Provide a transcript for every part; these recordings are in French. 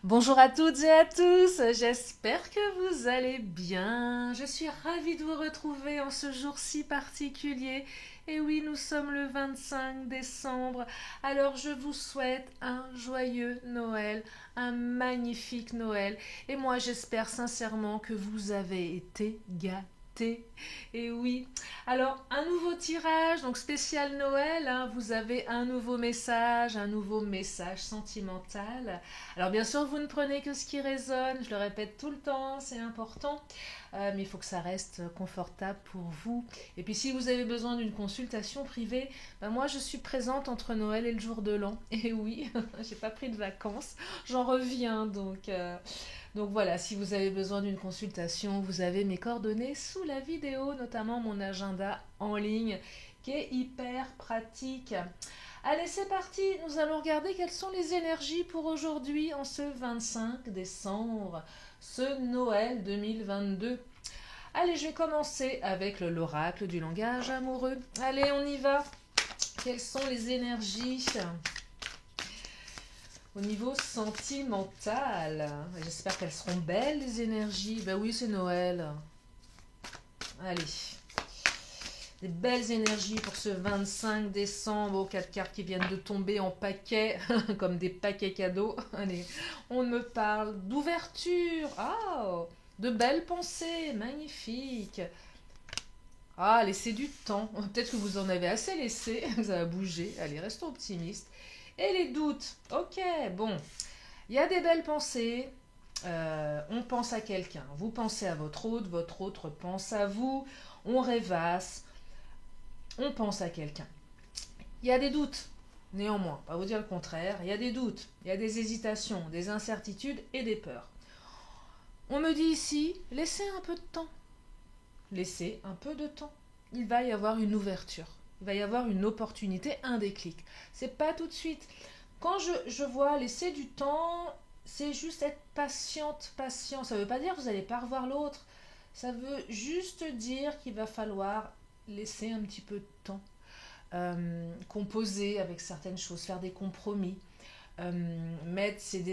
Bonjour à toutes et à tous, j'espère que vous allez bien. Je suis ravie de vous retrouver en ce jour si particulier. Et oui, nous sommes le 25 décembre, alors je vous souhaite un joyeux Noël, un magnifique Noël. Et moi, j'espère sincèrement que vous avez été gâtés. Et oui, alors un nouveau tirage, donc spécial Noël, hein, vous avez un nouveau message sentimental. Alors bien sûr, vous ne prenez que ce qui résonne, je le répète tout le temps, c'est important, mais il faut que ça reste confortable pour vous. Et puis si vous avez besoin d'une consultation privée, ben moi je suis présente entre Noël et le jour de l'an. Et oui, j'ai pas pris de vacances, j'en reviens donc voilà, si vous avez besoin d'une consultation, vous avez mes coordonnées sous la vidéo, notamment mon agenda en ligne qui est hyper pratique. Allez, c'est parti, nous allons regarder quelles sont les énergies pour aujourd'hui en ce 25 décembre, ce Noël 2022. Allez, je vais commencer avec l'oracle du langage amoureux. Allez, on y va. Quelles sont les énergies au niveau sentimental? J'espère qu'elles seront belles, les énergies. Ben oui, c'est Noël. Allez. Des belles énergies pour ce 25 décembre, aux 4 cartes qui viennent de tomber en paquet, comme des paquets cadeaux. Allez, on me parle d'ouverture, de belles pensées, magnifique. Ah, laissez du temps. Peut-être que vous en avez assez laissé, ça va bouger. Allez, restons optimistes. Et les doutes, ok, bon, il y a des belles pensées. On pense à quelqu'un, vous pensez à votre autre pense à vous, on rêvasse, on pense à quelqu'un. Il y a des doutes, néanmoins, pas vous dire le contraire, il y a des doutes, il y a des hésitations, des incertitudes et des peurs. On me dit ici, laissez un peu de temps. Laissez un peu de temps. Il va y avoir une ouverture. Il va y avoir une opportunité, un déclic. C'est pas tout de suite. Quand je vois laisser du temps, c'est juste être patiente, patient. Ça veut pas dire que vous n'allez pas revoir l'autre. Ça veut juste dire qu'il va falloir laisser un petit peu de temps. Composer avec certaines choses, faire des compromis, mettre ses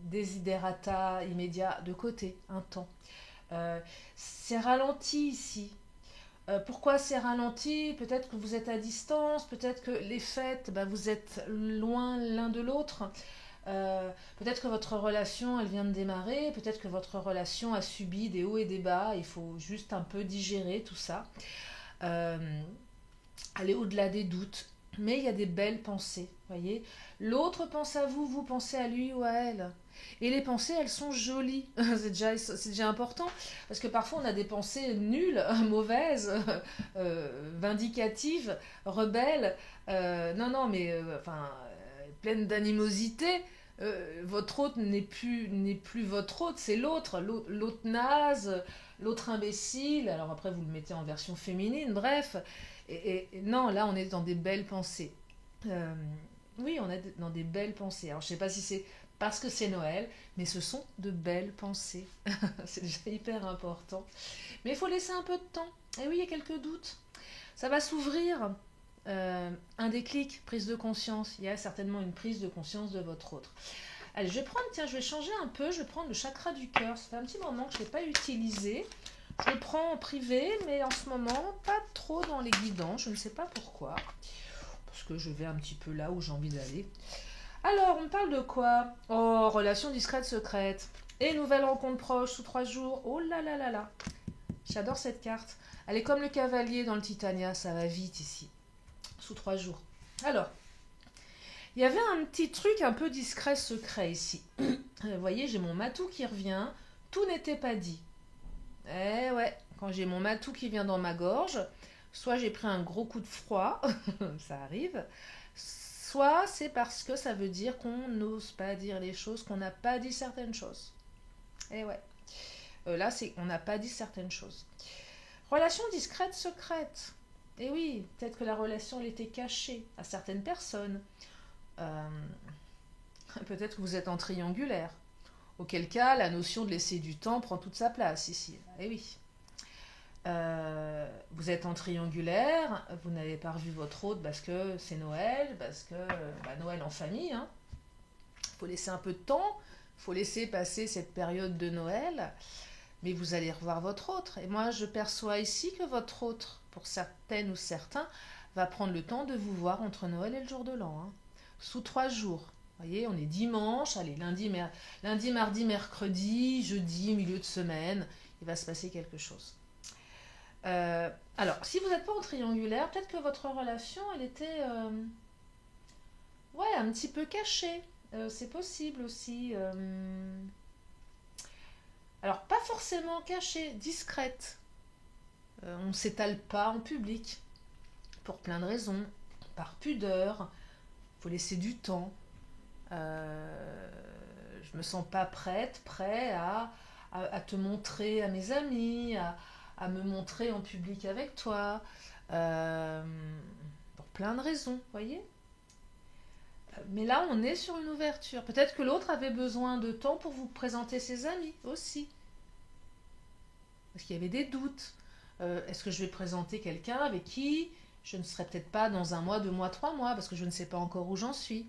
desiderata immédiats de côté un temps. C'est ralenti ici. Pourquoi c'est ralenti? Peut-être que vous êtes à distance, peut-être que les fêtes, bah, vous êtes loin l'un de l'autre. Peut-être que votre relation, elle vient de démarrer, peut-être que votre relation a subi des hauts et des bas, il faut juste un peu digérer tout ça. Euh, Aller au-delà des doutes. Mais il y a des belles pensées, voyez. L'autre pense à vous, vous pensez à lui ou à elle. Et les pensées, elles sont jolies. C'est déjà important. Parce que parfois, on a des pensées nulles, mauvaises, vindicatives, rebelles. Non, mais pleines d'animosité. Votre hôte n'est plus votre hôte, c'est l'autre naze, l'autre imbécile. Alors après, vous le mettez en version féminine, bref. Et non, là, on est dans des belles pensées. Euh, oui, on est dans des belles pensées. Alors, je sais pas si c'est parce que c'est Noël, mais ce sont de belles pensées. C'est déjà hyper important. Mais il faut laisser un peu de temps. Et oui, il y a quelques doutes. Ça va s'ouvrir. Un déclic, prise de conscience. Il y a certainement une prise de conscience de votre autre. Allez, je vais changer un peu. Je vais prendre le chakra du cœur. Ça fait un petit moment que je ne l'ai pas utilisé. Je le prends en privé, mais en ce moment, pas trop dans les guidants. Je ne sais pas pourquoi. Parce que je vais un petit peu là où j'ai envie d'aller. Alors, on parle de quoi? Oh, relation discrète, secrète. Et nouvelle rencontre proche sous 3 jours. Oh là là là là. J'adore cette carte. Elle est comme le cavalier dans le Titania. Ça va vite ici. Sous 3 jours. Alors, il y avait un petit truc un peu discret, secret ici. Vous voyez, j'ai mon matou qui revient. Tout n'était pas dit. Eh ouais, quand j'ai mon matou qui vient dans ma gorge, soit j'ai pris un gros coup de froid, ça arrive, soit c'est parce que ça veut dire qu'on n'ose pas dire les choses, qu'on n'a pas dit certaines choses. Eh ouais, là c'est on n'a pas dit certaines choses. Relation discrète, secrète. Eh oui, peut-être que la relation elle était cachée à certaines personnes. Euh, Peut-être que vous êtes en triangulaire. Auquel cas, la notion de laisser du temps prend toute sa place ici. Eh oui. Vous êtes en triangulaire, vous n'avez pas revu votre hôte parce que c'est Noël, parce que Noël en famille, hein. Il faut laisser un peu de temps, faut laisser passer cette période de Noël, mais vous allez revoir votre autre. Et moi, je perçois ici que votre autre, pour certaines ou certains, va prendre le temps de vous voir entre Noël et le jour de l'an, hein, sous 3 jours. Vous voyez, on est dimanche, allez, lundi, mardi, mercredi, jeudi, milieu de semaine, il va se passer quelque chose. Alors, si vous n'êtes pas en triangulaire, peut-être que votre relation, elle était ouais, un petit peu cachée. C'est possible aussi. Alors, pas forcément cachée, discrète. On ne s'étale pas en public, pour plein de raisons. Par pudeur, il faut laisser du temps. Je me sens pas prêt à te montrer à mes amis, à me montrer en public avec toi, pour plein de raisons, vous voyez. Mais là, on est sur une ouverture. Peut-être que l'autre avait besoin de temps pour vous présenter ses amis aussi. Parce qu'il y avait des doutes. Est-ce que je vais présenter quelqu'un avec qui je ne serai peut-être pas dans 1 mois, 2 mois, 3 mois, parce que je ne sais pas encore où j'en suis.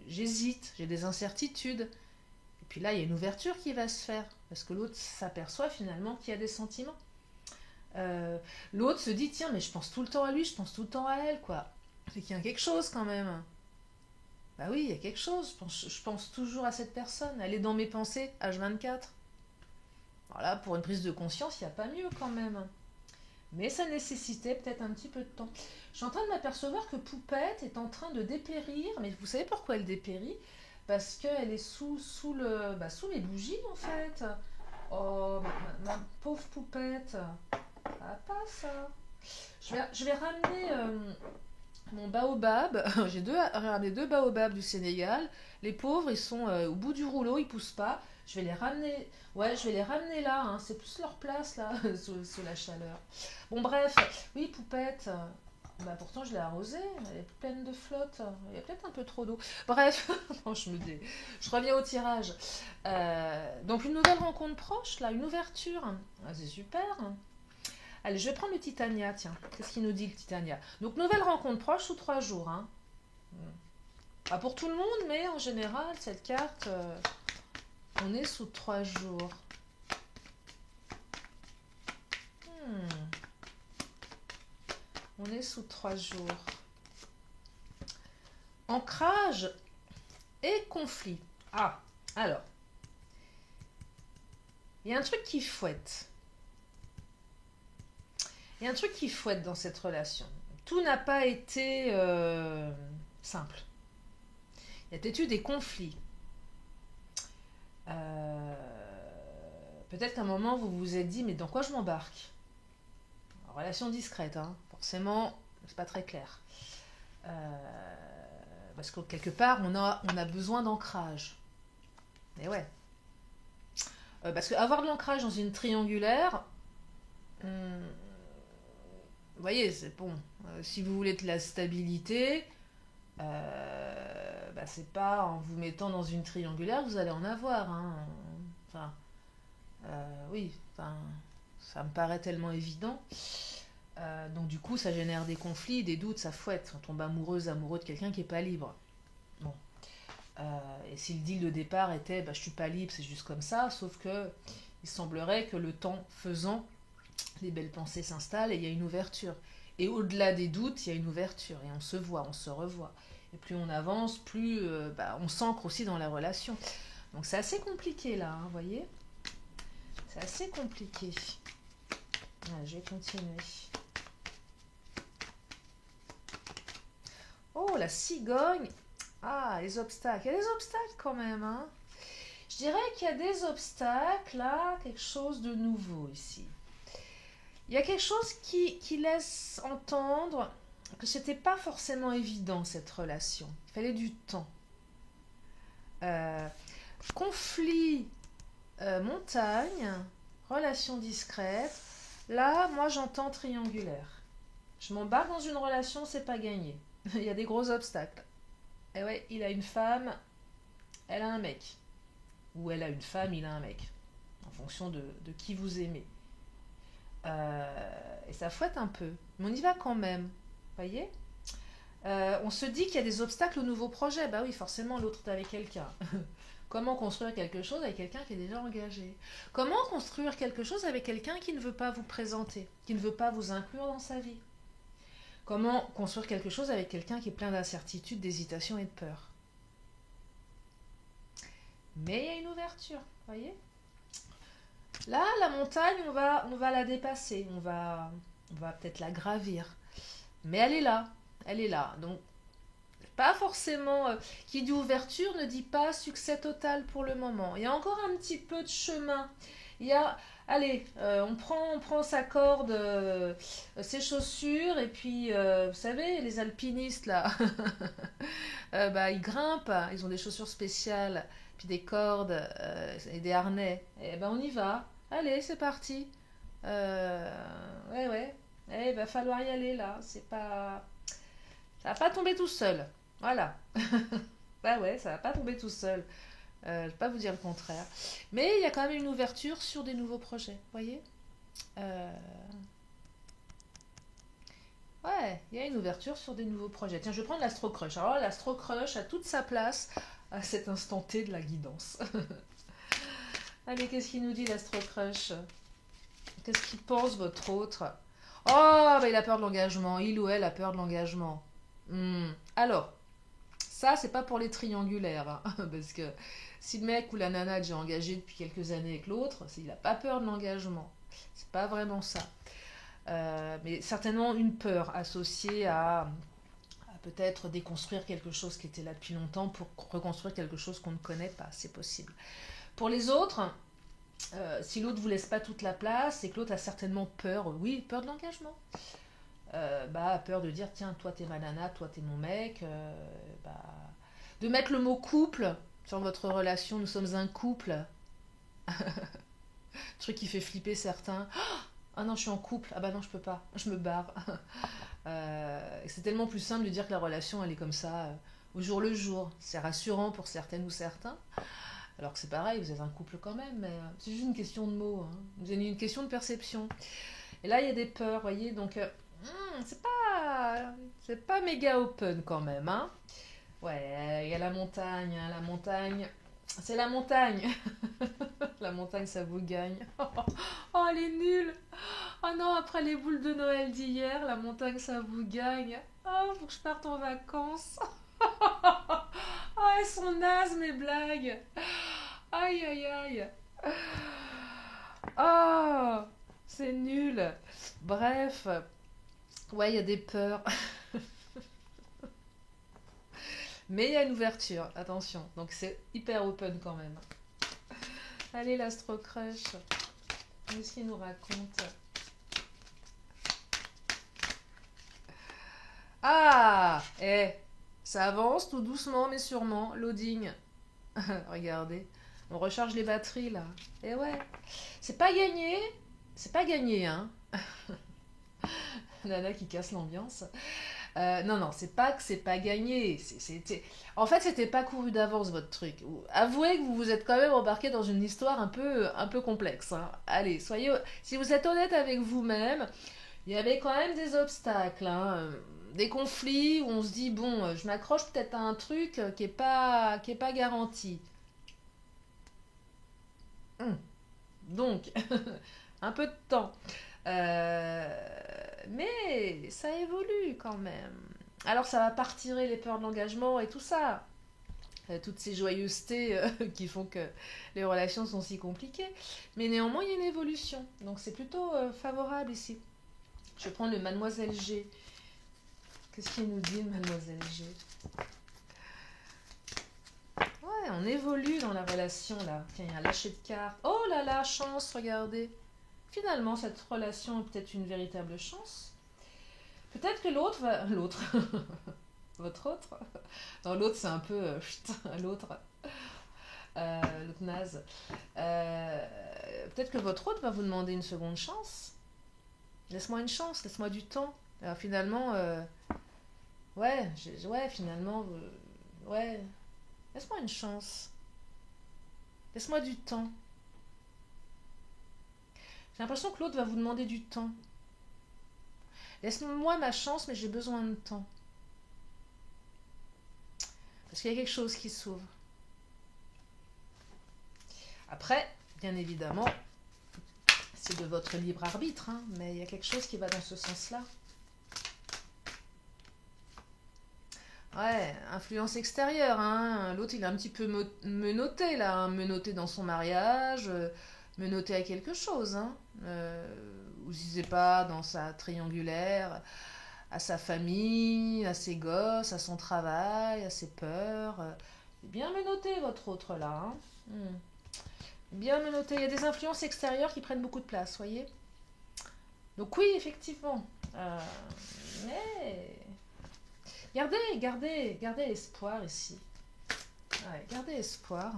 J'hésite, j'ai des incertitudes. Et puis là, il y a une ouverture qui va se faire, parce que l'autre s'aperçoit finalement qu'il y a des sentiments. L'autre se dit, tiens, mais je pense tout le temps à lui, je pense tout le temps à elle, quoi. C'est qu'il y a quelque chose quand même. Bah oui, il y a quelque chose. Je pense toujours à cette personne. Elle est dans mes pensées, H24. Voilà, pour une prise de conscience, il n'y a pas mieux quand même. Mais ça nécessitait peut-être un petit peu de temps. Je suis en train de m'apercevoir que Poupette est en train de dépérir. Mais vous savez pourquoi elle dépérit? Parce qu'elle est sous mes bougies en fait. Oh, ma pauvre Poupette. Ça va pas ça. Je vais ramener mon baobab. J'ai ramené 2 baobabs du Sénégal. Les pauvres, ils sont au bout du rouleau, ils poussent pas. Je vais les ramener. Ouais, je vais les ramener là. Hein. C'est plus leur place là, sous la chaleur. Bon, bref. Oui, Poupette. Bah, pourtant, je l'ai arrosée. Elle est pleine de flotte. Il y a peut-être un peu trop d'eau. Bref, non, je reviens au tirage. Donc, une nouvelle rencontre proche, là, une ouverture. Ah, c'est super. Allez, je vais prendre le Titania, tiens. Qu'est-ce qu'il nous dit le Titania? Donc, nouvelle rencontre proche sous 3 jours. Hein. Pas pour tout le monde, mais en général, cette carte, on est sous 3 jours. On est sous 3 jours. Ancrage et conflit. Ah, alors. Il y a un truc qui fouette. Il y a un truc qui fouette dans cette relation. Tout n'a pas été simple. Il y a peut-être eu des conflits. Peut-être qu'à un moment, vous vous êtes dit, mais dans quoi je m'embarque? Relation discrète, hein. Forcément, c'est pas très clair. Parce que quelque part, on a besoin d'ancrage. Et ouais. Parce qu'avoir de l'ancrage dans une triangulaire, vous voyez, c'est bon. Si vous voulez de la stabilité, c'est pas en vous mettant dans une triangulaire que vous allez en avoir. Hein. Enfin, oui, enfin, ça me paraît tellement évident. Donc du coup, ça génère des conflits, des doutes, ça fouette. On tombe amoureux de quelqu'un qui n'est pas libre. Bon. Et si le deal de départ était je suis pas libre, c'est juste comme ça, sauf que il semblerait que le temps faisant, les belles pensées s'installent et il y a une ouverture. Et au-delà des doutes, il y a une ouverture et on se voit, on se revoit. Et plus on avance, plus on s'ancre aussi dans la relation. Donc c'est assez compliqué là, vous voyez? C'est assez compliqué. Je vais continuer. Oh, la cigogne. Ah, les obstacles. Il y a des obstacles quand même. Hein. Je dirais qu'il y a des obstacles, là, quelque chose de nouveau ici. Il y a quelque chose qui laisse entendre que c'était pas forcément évident, cette relation. Il fallait du temps. Conflit, montagne, relation discrète. Là, moi, j'entends triangulaire. Je m'embarque dans une relation, c'est pas gagné. Il y a des gros obstacles. Et ouais, il a une femme, elle a un mec. Ou elle a une femme, il a un mec. En fonction de qui vous aimez. Et ça fouette un peu. Mais on y va quand même. Voyez? On se dit qu'il y a des obstacles au nouveau projet. Bah oui, forcément, l'autre est avec quelqu'un. Comment construire quelque chose avec quelqu'un qui est déjà engagé? Comment construire quelque chose avec quelqu'un qui ne veut pas vous présenter, qui ne veut pas vous inclure dans sa vie? Comment construire quelque chose avec quelqu'un qui est plein d'incertitudes, d'hésitations et de peur? Mais il y a une ouverture, voyez? Là, la montagne, on va la dépasser, on va peut-être la gravir. Mais elle est là, elle est là. Donc, pas forcément. Qui dit ouverture ne dit pas succès total pour le moment. Il y a encore un petit peu de chemin. Il y a. Allez, on prend sa corde, ses chaussures, et puis, vous savez, les alpinistes, là, bah, ils grimpent, ils ont des chaussures spéciales, puis des cordes et des harnais. Et ben, on y va. Allez, c'est parti. Ouais, ouais. Eh, il va falloir y aller, là. C'est pas. Ça va pas tomber tout seul. Voilà. Bah ouais, ça va pas tomber tout seul. Je vais pas vous dire le contraire. Mais il y a quand même une ouverture sur des nouveaux projets. Voyez. Euh, Ouais, il y a une ouverture sur des nouveaux projets. Tiens, je vais prendre l'Astro Crush. Alors, l'Astro Crush a toute sa place à cet instant T de la guidance. Allez, qu'est-ce qu'il nous dit l'Astro Crush? Qu'est-ce qu'il pense votre autre? Oh, bah, il a peur de l'engagement. Il ou elle a peur de l'engagement. Alors, ça, c'est pas pour les triangulaires, hein, parce que si le mec ou la nana est déjà engagé depuis quelques années avec l'autre, il n'a pas peur de l'engagement. C'est pas vraiment ça. Mais certainement une peur associée à peut-être déconstruire quelque chose qui était là depuis longtemps pour reconstruire quelque chose qu'on ne connaît pas, c'est possible. Pour les autres, si l'autre ne vous laisse pas toute la place, c'est que l'autre a certainement peur, oui, peur de l'engagement. Bah, peur de dire, tiens, toi t'es ma nana, toi t'es mon mec, bah, de mettre le mot couple sur votre relation, nous sommes un couple, truc qui fait flipper certains. Ah non, je suis en couple, ah bah non, je peux pas, je me barre. C'est tellement plus simple de dire que la relation, elle est comme ça, au jour le jour. C'est rassurant pour certaines ou certains, alors que c'est pareil, vous êtes un couple quand même, mais c'est juste une question de mots, hein. Vous avez une question de perception. Et là, il y a des peurs, vous voyez, donc c'est pas méga open quand même, hein. Ouais, il y a la montagne, hein, la montagne, c'est la montagne. La montagne, ça vous gagne. Oh, elle est nulle. Oh non, après les boules de Noël d'hier, la montagne, ça vous gagne. Oh, faut que je parte en vacances. Oh, elles sont nazes, mes blagues. Aïe, aïe, aïe. Oh, c'est nul. Bref, ouais, il y a des peurs. Mais il y a une ouverture, attention. Donc c'est hyper open quand même. Allez, l'Astro Crush. Qu'est-ce qu'il nous raconte? Ah, ça avance tout doucement mais sûrement. Loading. Regardez. On recharge les batteries là. Et ouais. C'est pas gagné. C'est pas gagné, hein. Nana qui casse l'ambiance. Non, non, c'est pas que c'est pas gagné. En fait, c'était pas couru d'avance votre truc. Avouez que vous vous êtes quand même embarqué dans une histoire un peu complexe, hein. Allez, si vous êtes honnête avec vous-même, il y avait quand même des obstacles, hein, des conflits où on se dit bon, je m'accroche peut-être à un truc qui est pas garanti. Hum, Donc, un peu de temps. Mais ça évolue quand même. Alors ça va pas retirer les peurs de l'engagement et tout ça. Toutes ces joyeusetés qui font que les relations sont si compliquées. Mais néanmoins, il y a une évolution. Donc c'est plutôt favorable ici. Je vais prendre le Mademoiselle G. Qu'est-ce qu'il nous dit, Mademoiselle G? Ouais, on évolue dans la relation là. Tiens, il y a un lâcher de cartes. Oh là là, chance, regardez. Finalement, cette relation est peut-être une véritable chance. Peut-être que l'autre va. L'autre. Votre autre. Non, l'autre, c'est un peu. L'autre. L'autre naze. Peut-être que votre autre va vous demander une seconde chance. Laisse-moi une chance, laisse-moi du temps. Alors finalement, ouais, ouais, finalement, ouais, laisse-moi une chance. Laisse-moi du temps. J'ai l'impression que l'autre va vous demander du temps. Laisse-moi ma chance, mais j'ai besoin de temps. Parce qu'il y a quelque chose qui s'ouvre. Après, bien évidemment, c'est de votre libre arbitre, hein, mais il y a quelque chose qui va dans ce sens-là. Ouais, influence extérieure, hein. L'autre, il est un petit peu menotté, là, hein. Menotté dans son mariage, menotté à quelque chose, hein. Ou si c'est pas dans sa triangulaire, à sa famille, à ses gosses, à son travail, à ses peurs. Bien menotté, votre autre, là, hein. Bien menotté. Il y a des influences extérieures qui prennent beaucoup de place, voyez. Donc oui, effectivement. Mais gardez espoir ici. Ouais, gardez espoir.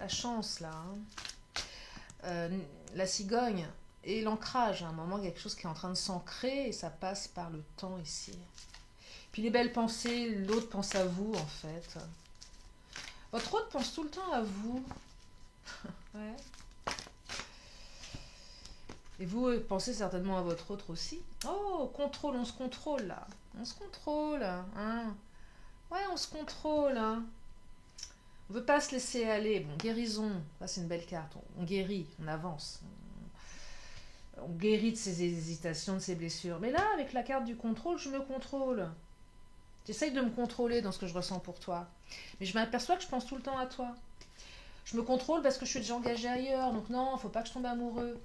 La chance là. La cigogne et l'ancrage. À un moment, quelque chose qui est en train de s'ancrer et ça passe par le temps ici. Puis les belles pensées, l'autre pense à vous en fait. Votre autre pense tout le temps à vous. Ouais. Et vous pensez certainement à votre autre aussi. Oh, contrôle, on se contrôle là. On se contrôle, hein. Ouais, on se contrôle, hein. On veut pas se laisser aller. Bon, guérison, ça c'est une belle carte. On guérit, on avance. On guérit de ses hésitations, de ses blessures. Mais là, avec la carte du contrôle, je me contrôle. J'essaye de me contrôler dans ce que je ressens pour toi. Mais je m'aperçois que je pense tout le temps à toi. Je me contrôle parce que je suis déjà engagée ailleurs. Donc non, faut pas que je tombe amoureux.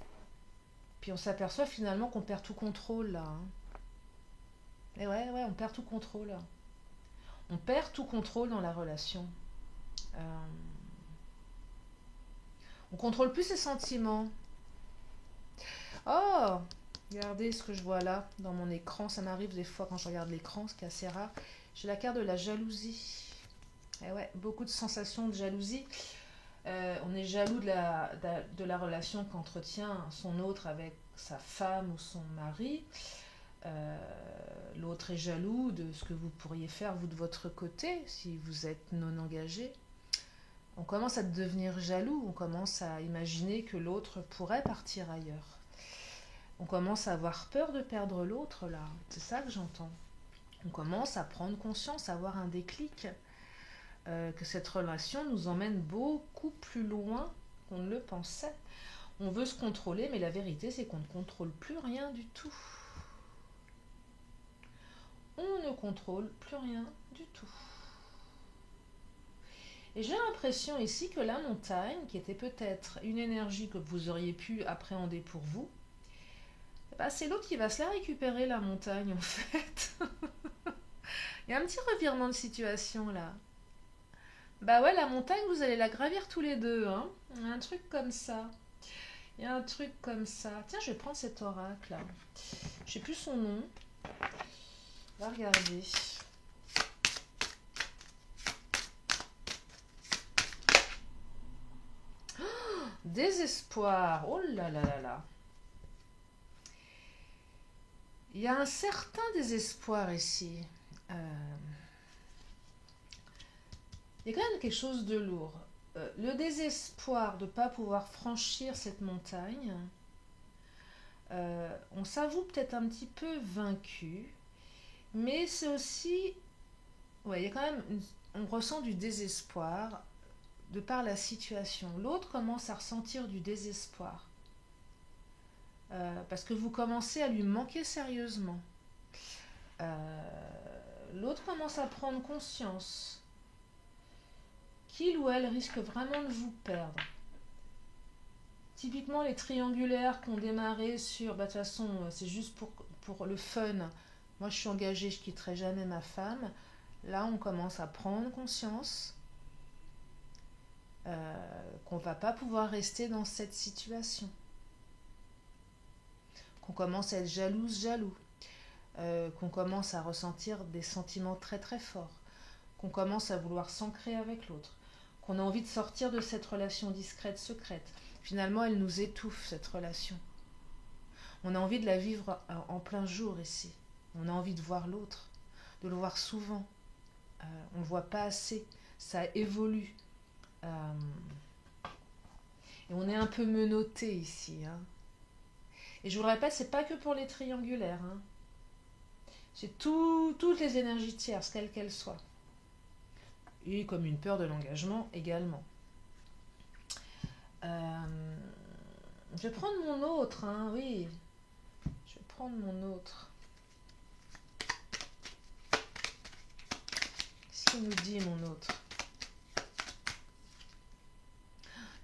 Puis on s'aperçoit finalement qu'on perd tout contrôle là. Et ouais, on perd tout contrôle. On perd tout contrôle dans la relation. On contrôle plus ses sentiments. Oh, regardez ce que je vois là dans mon écran. Ça m'arrive des fois quand je regarde l'écran, ce qui est assez rare. J'ai la carte de la jalousie. Et ouais, beaucoup de sensations de jalousie. On est jaloux de la relation qu'entretient son autre avec sa femme ou son mari. L'autre est jaloux de ce que vous pourriez faire vous de votre côté si vous êtes non engagé. On commence à devenir jaloux, on commence à imaginer que l'autre pourrait partir ailleurs. On commence à avoir peur de perdre l'autre là, c'est ça que j'entends. On commence à prendre conscience, à avoir un déclic, que cette relation nous emmène beaucoup plus loin qu'on ne le pensait. On veut se contrôler, mais la vérité c'est qu'on ne contrôle plus rien du tout. On ne contrôle plus rien du tout. Et j'ai l'impression ici que la montagne, qui était peut-être une énergie que vous auriez pu appréhender pour vous, bah c'est l'autre qui va se la récupérer, la montagne, en fait. Il y a un petit revirement de situation, là. Bah ouais, la montagne, vous allez la gravir tous les deux, hein. Il y a un truc comme ça. Il y a un truc comme ça. Tiens, je vais prendre cet oracle, là. Je sais plus son nom. On va regarder. Désespoir. Oh là là là là. Il y a un certain désespoir ici. Il y a quand même quelque chose de lourd. Le désespoir de ne pas pouvoir franchir cette montagne. On s'avoue peut-être un petit peu vaincu. Mais c'est aussi... Ouais, il y a quand même... On ressent du désespoir de par la situation. L'autre commence à ressentir du désespoir. Parce que vous commencez à lui manquer sérieusement. L'autre commence à prendre conscience qu'il ou elle risque vraiment de vous perdre. Typiquement les triangulaires qui ont démarré sur, bah de toute façon c'est juste pour le fun, moi je suis engagée, je quitterai jamais ma femme. Là on commence à prendre conscience qu'on ne va pas pouvoir rester dans cette situation. Qu'on commence à être jaloux, qu'on commence à ressentir des sentiments très très forts, qu'on commence à vouloir s'ancrer avec l'autre, qu'on a envie de sortir de cette relation discrète, secrète. Finalement, elle nous étouffe, cette relation. On a envie de la vivre en plein jour ici. On a envie de voir l'autre, de le voir souvent. On ne le voit pas assez, ça évolue. Et on est un peu menotté ici, hein. Et je vous le répète, c'est pas que pour les triangulaires, hein. C'est toutes les énergies tierces, quelles qu'elles soient. Et comme une peur de l'engagement également. Euh, je vais prendre mon autre, hein, oui. Je vais prendre mon autre. Qu'est-ce qu'il nous dit, mon autre?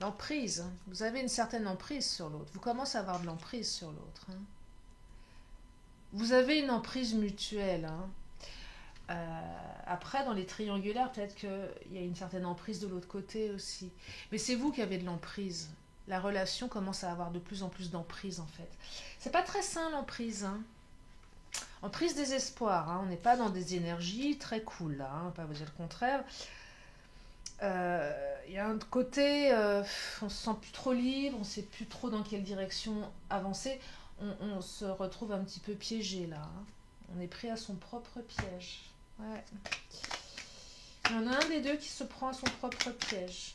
L'emprise. Vous avez une certaine emprise sur l'autre. Vous commencez à avoir de l'emprise sur l'autre. Hein. Vous avez une emprise mutuelle. Hein. Après, dans les triangulaires, peut-être qu'il y a une certaine emprise de l'autre côté aussi. Mais c'est vous qui avez de l'emprise. La relation commence à avoir de plus en plus d'emprise, en fait. C'est pas très sain, l'emprise. Hein. Emprise désespoir. Hein. On n'est pas dans des énergies très cool, là. Hein. Pas vous dire le contraire. Il y a un côté, on se sent plus trop libre, on sait plus trop dans quelle direction avancer. On se retrouve un petit peu piégé là. Hein. On est pris à son propre piège. Ouais. Il y en a un des deux qui se prend à son propre piège.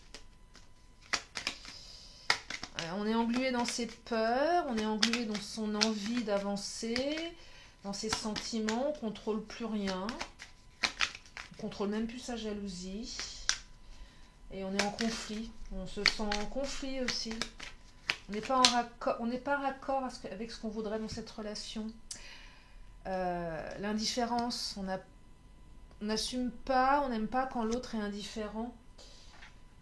Ouais, on est englué dans ses peurs, on est englué dans son envie d'avancer, dans ses sentiments, on contrôle plus rien. On contrôle même plus sa jalousie. Et on est en conflit. On se sent en conflit aussi. On n'est pas en raccord, avec ce qu'on voudrait dans cette relation. L'indifférence, on n'assume pas, on n'aime pas quand l'autre est indifférent.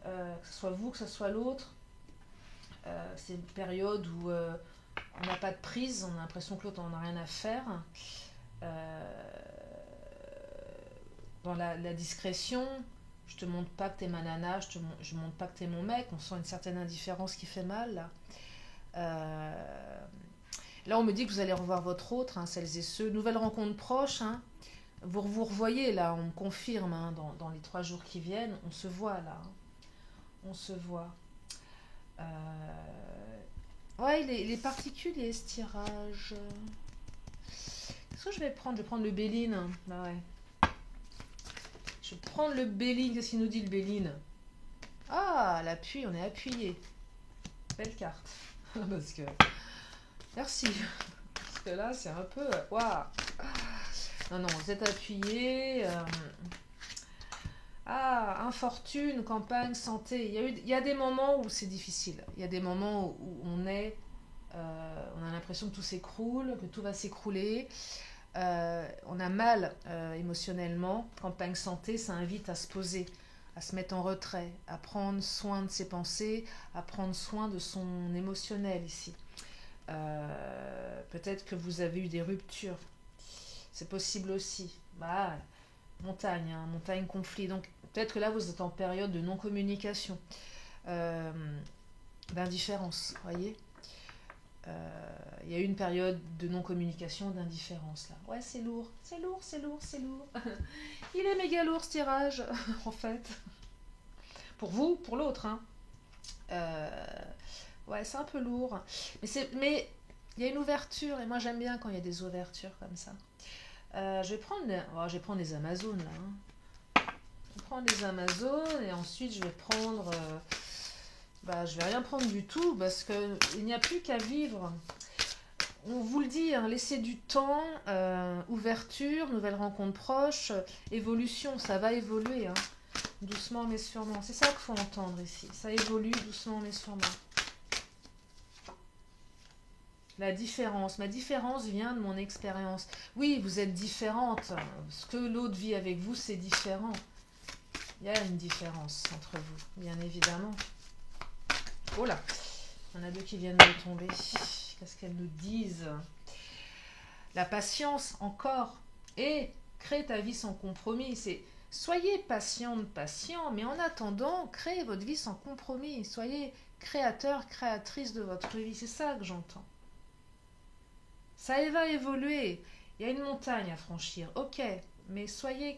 Que ce soit vous, que ce soit l'autre. C'est une période où on n'a pas de prise, on a l'impression que l'autre n'en a rien à faire. Dans la discrétion, je te montre pas que t'es ma nana, je montre pas que t'es mon mec, on sent une certaine indifférence qui fait mal. Là, on me dit que vous allez revoir votre autre, hein, celles et ceux. Nouvelle rencontre proche, hein. Vous revoyez là, on me confirme hein, dans les 3 jours qui viennent, on se voit là. Hein. On se voit. Ouais, il est particulier ce tirage. Qu'est-ce que je vais prendre? Je vais prendre le Béline. Bah ouais. Je vais prendre le Béline. Qu'est-ce qu'il nous dit le Béline? Ah, l'appui, on est appuyé. Belle carte. Parce que. Merci. Parce que là, c'est un peu. Waouh! Non, vous êtes appuyé. Ah, infortune, campagne, santé. Il y a des moments où c'est difficile. Il y a des moments où on a l'impression que tout s'écroule, que tout va s'écrouler. On a mal émotionnellement. Campagne santé, ça invite à se poser, à se mettre en retrait, à prendre soin de ses pensées, à prendre soin de son émotionnel ici. Peut-être que vous avez eu des ruptures. C'est possible aussi. Bah, montagne, hein, montagne conflit. Donc peut-être que là vous êtes en période de non-communication, d'indifférence, voyez. Il y a eu une période de non-communication, d'indifférence là. Ouais, c'est lourd, c'est lourd, c'est lourd, c'est lourd. Il est méga lourd ce tirage, en fait. Pour vous, pour l'autre, hein. Ouais, c'est un peu lourd. Mais il y a une ouverture, et moi j'aime bien quand il y a des ouvertures comme ça. Je vais prendre les Amazones là. Hein. Je vais prendre les Amazones et ensuite je vais prendre. Je vais rien prendre du tout parce que il n'y a plus qu'à vivre. On vous le dit, hein, laissez du temps, ouverture, nouvelle rencontre proche, évolution, ça va évoluer, hein, doucement mais sûrement. C'est ça qu'il faut entendre ici. Ça évolue doucement mais sûrement. La différence. Ma différence vient de mon expérience. Oui, vous êtes différente. Ce que l'autre vit avec vous, c'est différent. Il y a une différence entre vous, bien évidemment. Oh là, il y en a 2 qui viennent de tomber. Qu'est-ce qu'elles nous disent? La patience, encore. Et crée ta vie sans compromis. Soyez patiente, patient, mais en attendant, créez votre vie sans compromis. Soyez créateur, créatrice de votre vie. C'est ça que j'entends. Ça va évoluer. Il y a une montagne à franchir. Ok, mais soyez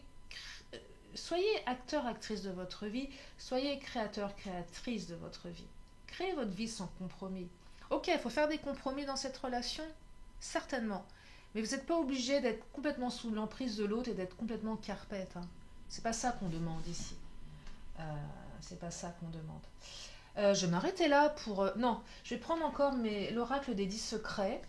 acteur, actrice de votre vie. Soyez créateur, créatrice de votre vie. Créez votre vie sans compromis. Ok, il faut faire des compromis dans cette relation. Certainement. Mais vous n'êtes pas obligé d'être complètement sous l'emprise de l'autre et d'être complètement carpette. Hein. C'est pas ça qu'on demande ici. C'est pas ça qu'on demande. Je vais m'arrêter là pour... non, je vais prendre encore l'oracle des 10 secrets.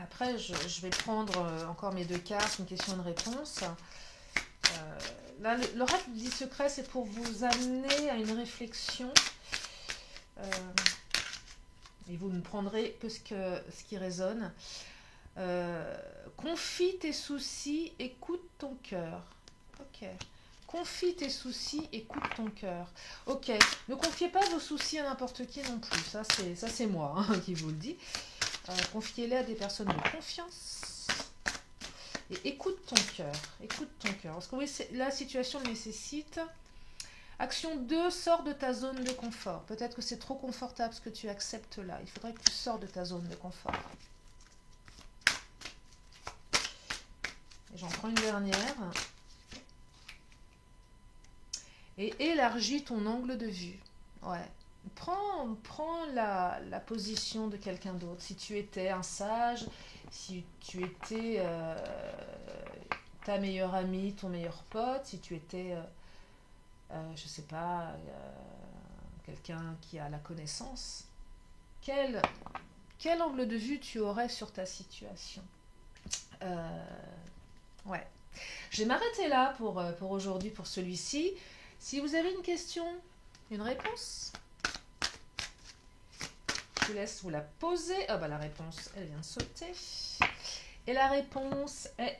Après, je vais prendre encore mes 2 cartes, une question de réponse. Là, l'oracle dit secret, c'est pour vous amener à une réflexion. Et vous ne prendrez que ce qui résonne. Confie tes soucis, écoute ton cœur. Ok. Confie tes soucis, écoute ton cœur. Ok. Ne confiez pas vos soucis à n'importe qui non plus. Ça, c'est moi hein, qui vous le dis. Confiez-les à des personnes de confiance. Et écoute ton cœur. Écoute ton cœur. Parce que oui, la situation le nécessite. Action 2, sors de ta zone de confort. Peut-être que c'est trop confortable ce que tu acceptes là. Il faudrait que tu sors de ta zone de confort. Et j'en prends une dernière. Et élargis ton angle de vue. Ouais. Prends la position de quelqu'un d'autre. Si tu étais un sage, si tu étais ta meilleure amie, ton meilleur pote, si tu étais, je sais pas, quelqu'un qui a la connaissance, quel angle de vue tu aurais sur ta situation? Ouais. Je vais m'arrêter là pour aujourd'hui, pour celui-ci. Si vous avez une question, une réponse, je vous laisse vous la poser. Ah bah la réponse, elle vient de sauter. Et la réponse est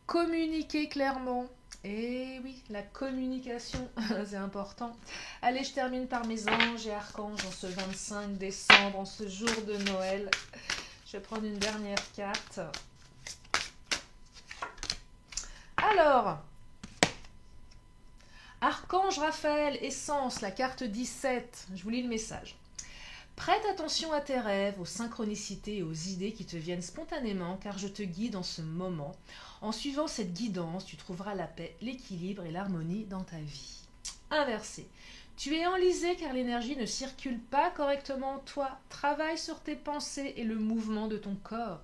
communiquer clairement. Et oui, la communication, c'est important. Allez, je termine par mes anges et archanges en ce 25 décembre, en ce jour de Noël. Je vais prendre une dernière carte. Alors, Archange Raphaël, Essence, la carte 17. Je vous lis le message. Prête attention à tes rêves, aux synchronicités et aux idées qui te viennent spontanément, car je te guide en ce moment. En suivant cette guidance, tu trouveras la paix, l'équilibre et l'harmonie dans ta vie. Inversé. Tu es enlisé car l'énergie ne circule pas correctement en toi. Travaille sur tes pensées et le mouvement de ton corps.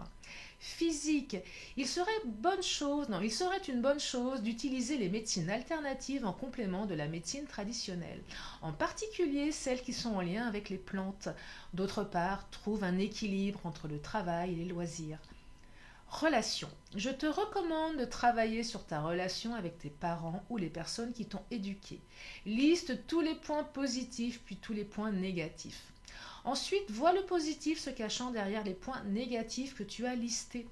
Physique. Il serait une bonne chose d'utiliser les médecines alternatives en complément de la médecine traditionnelle, en particulier celles qui sont en lien avec les plantes. D'autre part, trouve un équilibre entre le travail et les loisirs. Relation. Je te recommande de travailler sur ta relation avec tes parents ou les personnes qui t'ont éduqué. Liste tous les points positifs puis tous les points négatifs. Ensuite, vois le positif se cachant derrière les points négatifs que tu as listés.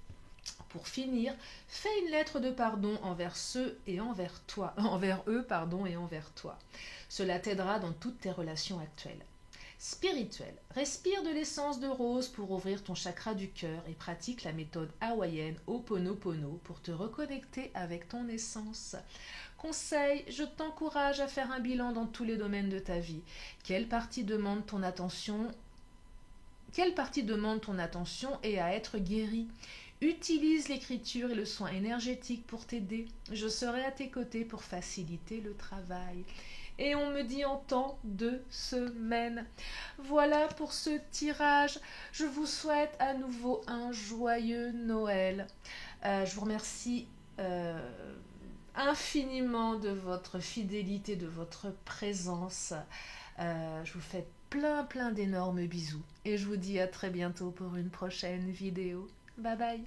Pour finir, fais une lettre de pardon envers eux et envers toi. Cela t'aidera dans toutes tes relations actuelles. Spirituel. Respire de l'essence de rose pour ouvrir ton chakra du cœur et pratique la méthode hawaïenne Ho'oponopono pour te reconnecter avec ton essence. Conseil, je t'encourage à faire un bilan dans tous les domaines de ta vie. Quelle partie demande ton attention et à être guérie? Utilise l'écriture et le soin énergétique pour t'aider. Je serai à tes côtés pour faciliter le travail. Et on me dit en temps 2 semaines. Voilà pour ce tirage. Je vous souhaite à nouveau un joyeux Noël. Je vous remercie infiniment de votre fidélité, de votre présence. Je vous fais plein d'énormes bisous. Et je vous dis à très bientôt pour une prochaine vidéo. Bye bye.